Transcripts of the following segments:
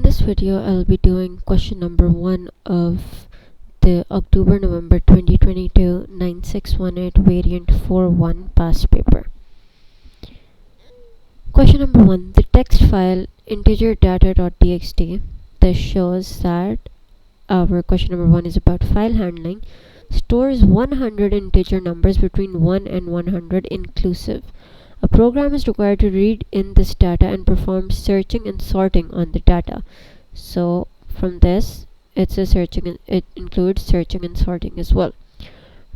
this video, I'll be doing question number 1 of the October-November 2022 9618 variant 4.1 past paper. Question number 1. The text file integer-data.txt. This shows that our question number 1 is about file handling. Stores 100 integer numbers between 1 and 100 inclusive. A program is required to read in this data and perform searching and sorting on the data. So from this, it includes searching and sorting as well.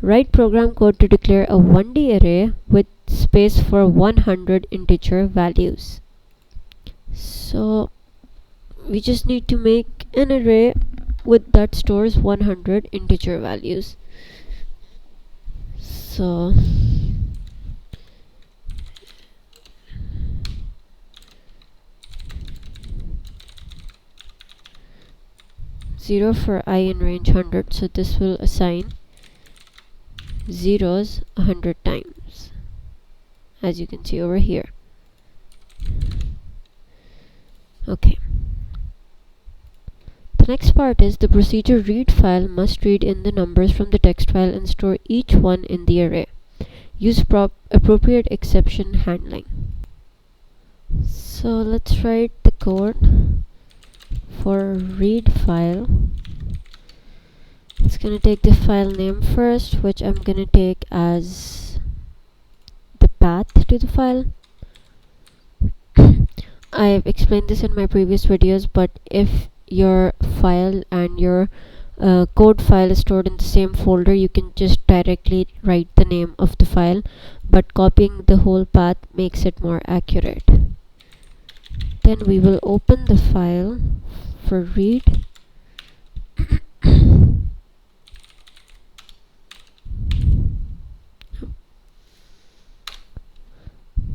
Write program code to declare a 1D array with space for 100 integer values. So we just need to make an array that stores 100 integer values. So 0 for I in range 100, so this will assign zeros 100 times, as you can see over here. Okay. The next part is the procedure read file must read in the numbers from the text file and store each one in the array. Use appropriate exception handling. So let's write the code for read file. It's gonna take the file name first, which I'm gonna take as the path to the file. I've explained this in my previous videos, but if your file and your code file is stored in the same folder, you can just directly write the name of the file, but copying the whole path makes it more accurate. Then we will open the file for read.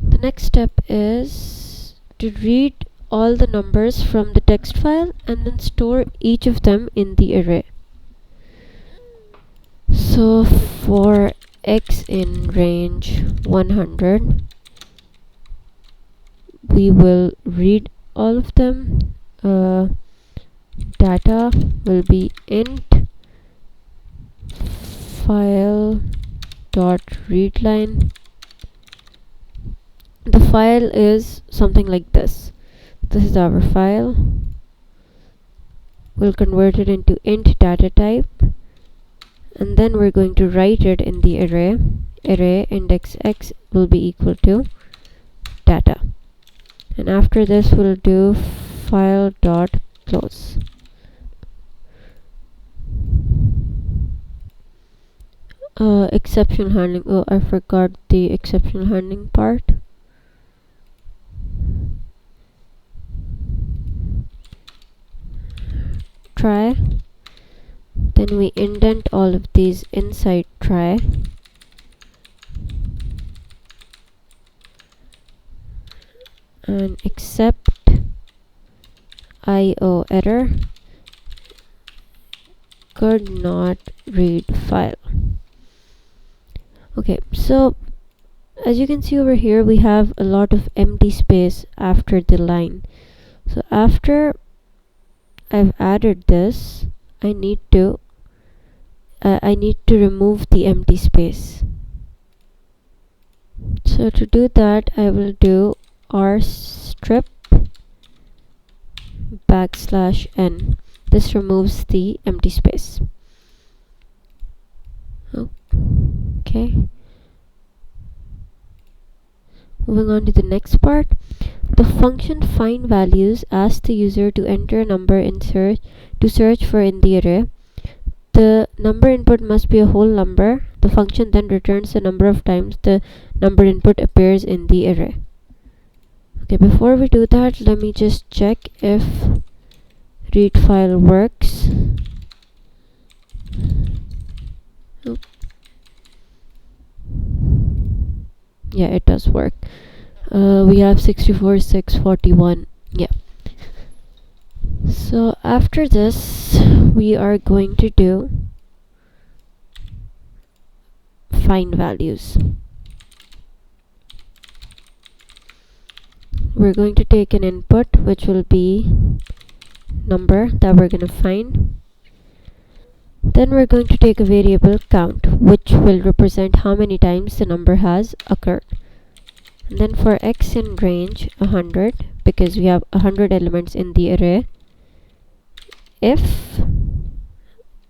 The next step is to read all the numbers from the text file and then store each of them in the array. So for x in range 100, we will read all of them. Data will be int file dot readline. The file is something like this. This is our file. We'll convert it into int data type, and then we're going to write it in the array. Array index x will be equal to data, and after this we'll do file dot close. Exception handling. Oh, I forgot the exceptional handling part. Try. Then we indent all of these inside try. And except IO error could not read file. Okay, so as you can see over here, we have a lot of empty space after the line. So after I've added this, I need to remove the empty space. So to do that, I will do rstrip \n. This removes the empty space. Okay. Moving on to the next part. The function find values asks the user to enter a number to search for in the array. The number input must be a whole number. The function then returns the number of times the number input appears in the array. Okay, before we do that, let me just check if read file works. Oh. Yeah, it does work. We have 64, 641. Yeah. So after this, we are going to do find values. We're going to take an input which will be number that we're going to find. Then we're going to take a variable count, which will represent how many times the number has occurred. And then for x in range 100, because we have 100 elements in the array, if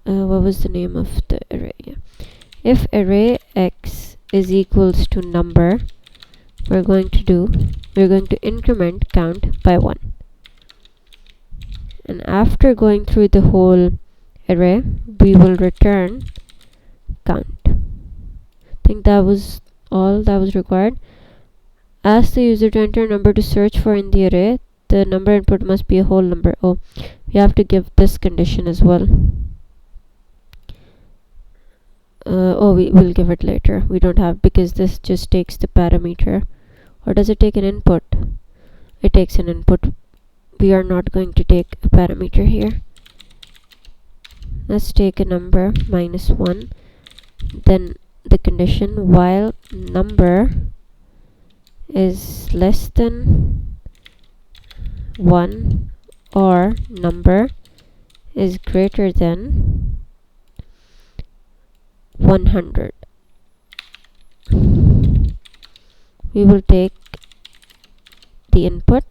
what was the name of the array? If array x is equals to number, we're going to increment count by 1. And after going through the whole array, we will return count. I think that was all that was required. Ask the user to enter a number to search for in the array. The number input must be a whole number. Oh, we have to give this condition as well. We will give it later. We don't have, because this just takes the parameter. Or does it take an input? It takes an input. We are not going to take a parameter here. Let's take a number -1. Then the condition while number is less than 1 or number is greater than 100. We will take the input.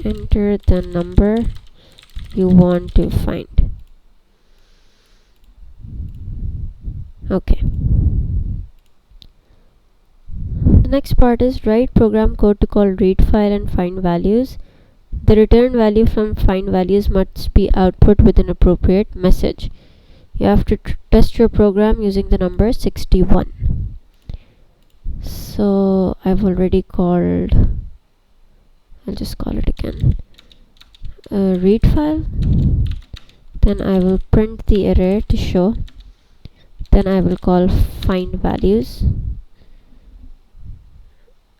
Enter the number you want to find. Okay. The next part is write program code to call read file and find values. The return value from find values must be output with an appropriate message. You have to test your program using the number 61. So I've already called, I'll just call it again, read file. Then I will print the array to show. Then I will call find values,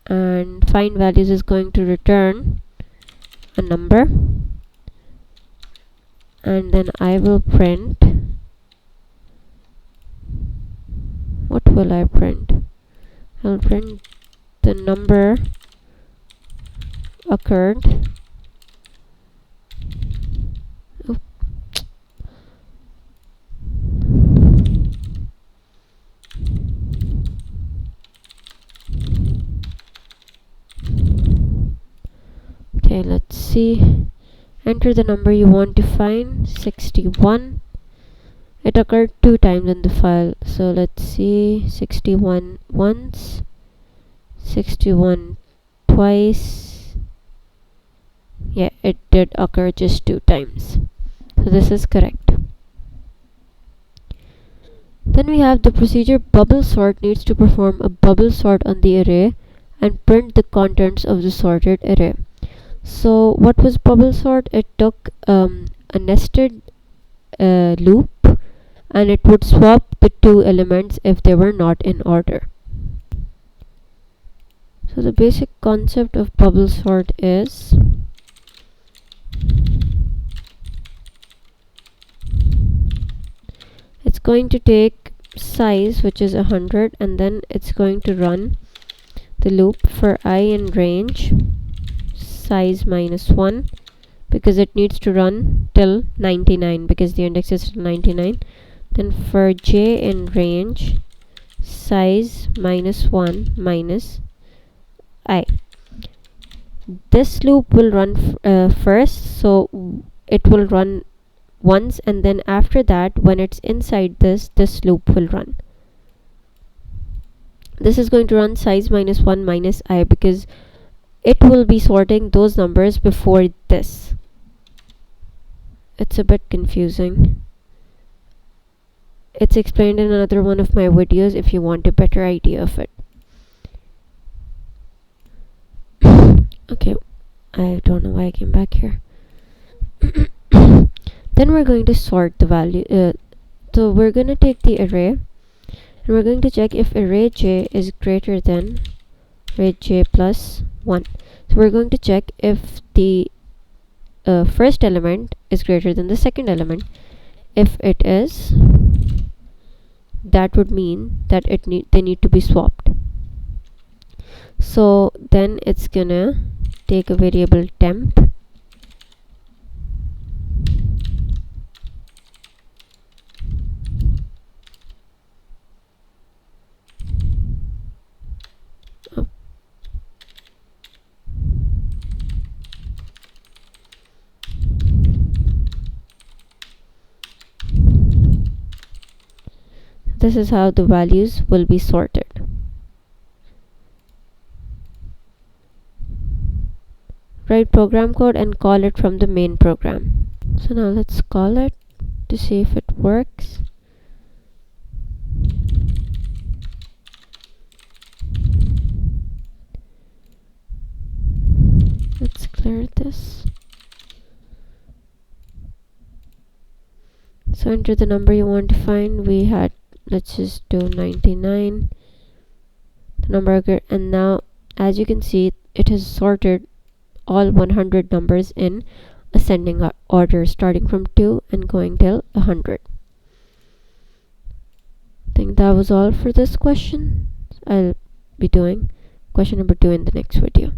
and find values is going to return a number, and then I will print, what will I print? I'll print the number occurred. Okay, let's see. Enter the number you want to find, 61. It occurred 2 times in the file, so let's see, 61 once, 61 twice. Yeah, it did occur just 2 times, so this is correct. Then we have the procedure bubble sort needs to perform a bubble sort on the array and print the contents of the sorted array. So what was bubble sort? It took a nested loop, and it would swap the 2 elements if they were not in order. So the basic concept of bubble sort is it's going to take size, which is 100, and then it's going to run the loop for I in range size -1, because it needs to run till 99 because the index is till 99. Then for j in range size -1 minus I. This loop will run first, so it will run once, and then after that, when it's inside this loop will run. This is going to run size -1 minus I because it will be sorting those numbers before this. It's a bit confusing. It's explained in another one of my videos if you want a better idea of it. Okay, I don't know why I came back here. Then we're going to sort the value. So we're going to take the array, and we're going to check if array j is greater than array j plus 1. So we're going to check if the first element is greater than the second element. If it is, that would mean that they need to be swapped. So then it's gonna take a variable temp, this is how the values will be sorted. Write program code and call it from the main program. So now let's call it to see if it works. Let's clear this. So enter the number you want to find. We had, let's just do 99, the number, and now as you can see, it has sorted all 100 numbers in ascending order, starting from 2 and going till 100. I think that was all for this question. I'll be doing question number 2 in the next video.